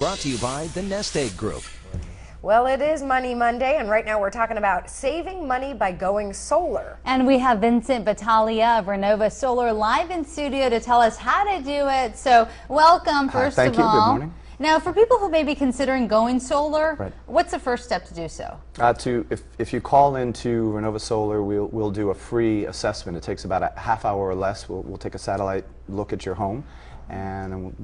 Brought to you by the Nest Egg Group. Well, it is Money Monday, and right now we're talking about saving money by going solar. And we have Vincent Battaglia of Renova Solar live in studio to tell us how to do it. So welcome, first of all. Thank you. Good morning. Now, for people who may be considering going solar, Right. what's the first step to do so? If you call into Renova Solar, we'll do a free assessment. It takes about a half hour or less. We'll take a satellite look at your home, and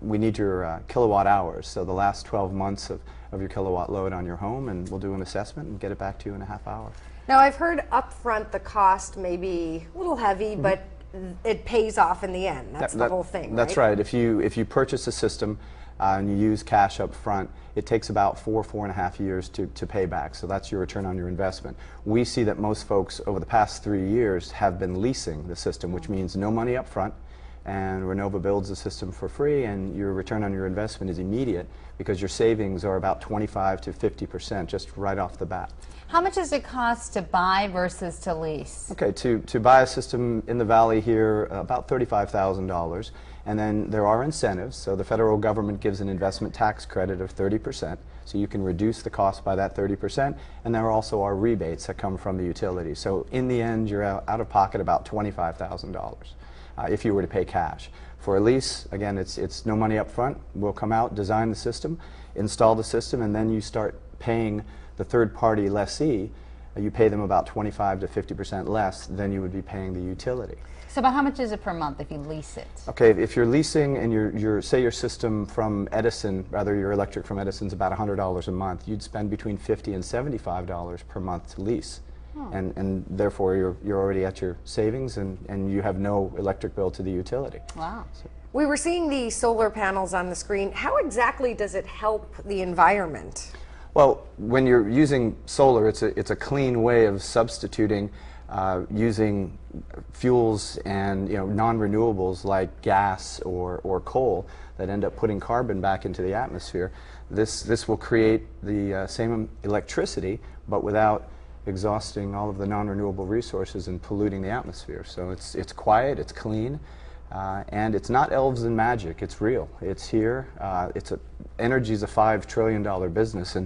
we need your kilowatt hours. So the last 12 months of your kilowatt load on your home, and we'll do an assessment and get it back to you in a half hour. Now, I've heard up front the cost may be a little heavy, but it pays off in the end. That's the whole thing, That's right. If you purchase a system and you use cash up front, it takes about 4.5 years to pay back. So that's your return on your investment. We see that most folks over the past 3 years have been leasing the system, which means no money up front, and Renova builds the system for free, and your return on your investment is immediate because your savings are about 25 to 50% just right off the bat. How much does it cost to buy versus to lease? Okay, to buy a system in the Valley here, about $35,000. And then there are incentives. So the federal government gives an investment tax credit of 30%. So you can reduce the cost by that 30%. And there also are rebates that come from the utility. So in the end, you're out of pocket about $25,000 if you were to pay cash. For a lease, again, it's no money up front. We'll come out, design the system, install the system, and then you start paying the third-party lessee. You pay them about 25 to 50% less than you would be paying the utility. So about how much is it per month if you lease it? Okay, if you're leasing and say your system from Edison, rather your electric from Edison's about $100 a month, you'd spend between $50 and $75 per month to lease. And therefore you're already at your savings, and you have no electric bill to the utility. Wow. So, We were seeing the solar panels on the screen. How exactly does it help the environment? well, when you're using solar, it's a clean way of substituting using fuels and non-renewables like gas or coal that end up putting carbon back into the atmosphere. This will create the same electricity, but without exhausting all of the non-renewable resources and polluting the atmosphere. So it's quiet, it's clean, and it's not elves and magic. It's real. It's here. Energy is a $5 trillion business,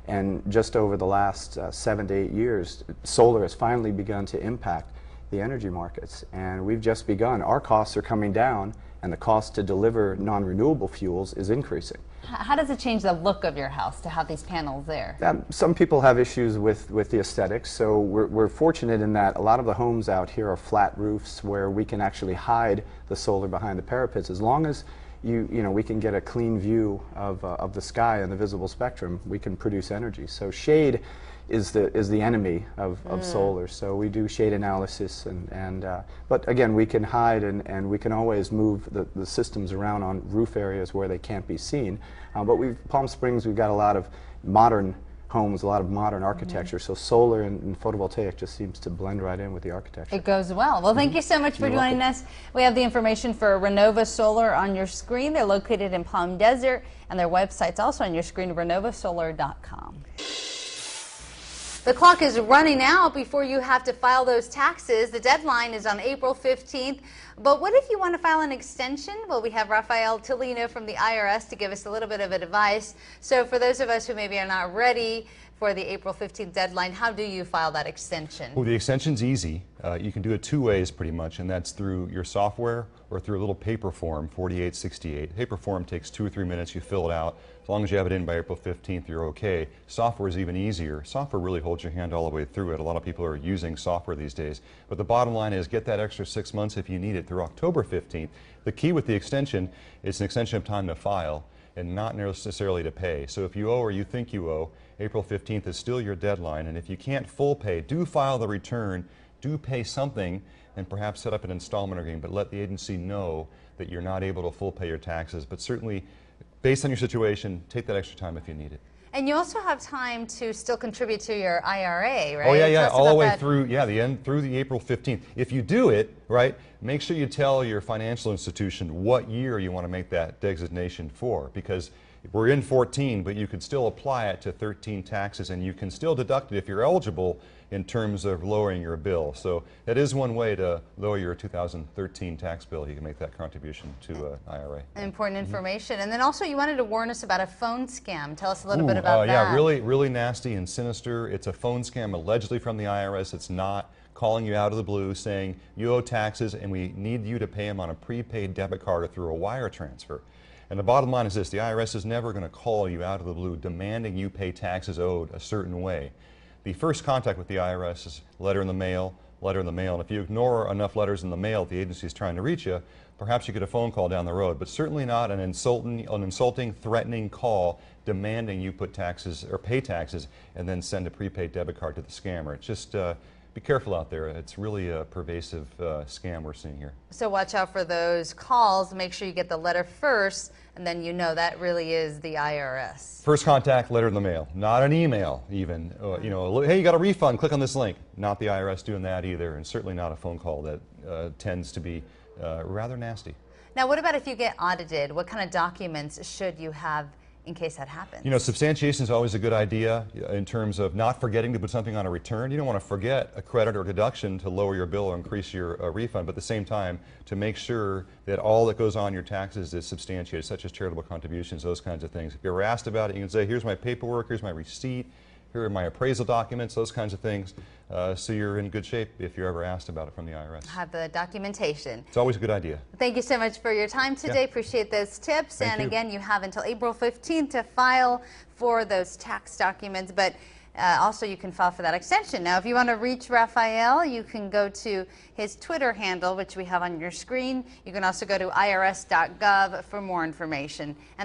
and just over the last 7 to 8 years, solar has finally begun to impact the energy markets, and we've just begun. Our costs are coming down, and the cost to deliver non-renewable fuels is increasing. How does it change the look of your house to have these panels there? Some people have issues with the aesthetics, so we're fortunate in that a lot of the homes out here are flat roofs where we can actually hide the solar behind the parapets. As long as we can get a clean view of the sky and the visible spectrum, we can produce energy. So shade is the enemy of solar. So we do shade analysis, but again, we can hide and we can always move the systems around on roof areas where they can't be seen. But Palm Springs, we've got a lot of modern homes, a lot of modern architecture, so solar and photovoltaic just seems to blend right in with the architecture. It goes well. Well, thank you so much for joining us. We have the information for Renova Solar on your screen. They're located in Palm Desert, and their website's also on your screen, renovasolar.com. The clock is running out before you have to file those taxes. The deadline is on April 15th. But what if you want to file an extension? Well, we have Rafael Tillino from the IRS to give us a little bit of advice. So for those of us who maybe are not ready for the April 15th deadline, how do you file that extension? Well, the extension's easy. You can do it two ways pretty much, and that's through your software or through a little paper form, 4868. Paper form takes 2 or 3 minutes. You fill it out. As long as you have it in by April 15th, you're okay. Software is even easier. Software really holds your hand all the way through it. A lot of people are using software these days. But the bottom line is get that extra 6 months if you need it through October 15th. The key with the extension is an extension of time to file and not necessarily to pay. So if you owe or you think you owe, April 15th is still your deadline. And if you can't full pay, do file the return, do pay something, and perhaps set up an installment agreement, but let the agency know that you're not able to full pay your taxes. But certainly, based on your situation, take that extra time if you need it. And you also have time to still contribute to your IRA, right? Oh yeah, all the way through, through the April 15th. If you do it, right, make sure you tell your financial institution what year you want to make that designation for, because we're in 14, but you could still apply it to 13 taxes, and you can still deduct it if you're eligible in terms of lowering your bill. So that is one way to lower your 2013 tax bill. You can make that contribution to IRA. Important information. And then also you wanted to warn us about a phone scam. Tell us a little bit about that. Yeah, really nasty and sinister. It's a phone scam allegedly from the IRS. It's not calling you out of the blue saying you owe taxes and we need you to pay them on a prepaid debit card or through a wire transfer. And the bottom line is this: the IRS is never going to call you out of the blue demanding you pay taxes owed a certain way. The first contact with the IRS is letter in the mail, and if you ignore enough letters in the mail the agency is trying to reach you, perhaps you get a phone call down the road, but certainly not an insulting, threatening call demanding you put taxes or pay taxes and then send a prepaid debit card to the scammer. It's just be careful out there. It's really a pervasive scam we're seeing here. So watch out for those calls. Make sure you get the letter first, and then you know that really is the IRS. First contact, letter in the mail, not an email even. You know, hey, you got a refund, click on this link. Not the IRS doing that either, and certainly not a phone call that tends to be rather nasty. Now, what about if you get audited? What kind of documents should you have in case that happens? You know, substantiation is always a good idea in terms of not forgetting to put something on a return. You don't want to forget a credit or deduction to lower your bill or increase your refund, but at the same time to make sure that all that goes on your taxes is substantiated, such as charitable contributions, those kinds of things. If you're ever asked about it, you can say, here's my paperwork, here's my receipt, here are my appraisal documents, those kinds of things. So you're in good shape if you're ever asked about it from the IRS. Have the documentation. It's always a good idea. Thank you so much for your time today. Yeah. Appreciate those tips. Thank and you. Again, you have until April 15th to file for those tax documents, but also you can file for that extension. Now, if you want to reach Raphael, you can go to his Twitter handle, which we have on your screen. You can also go to irs.gov for more information. And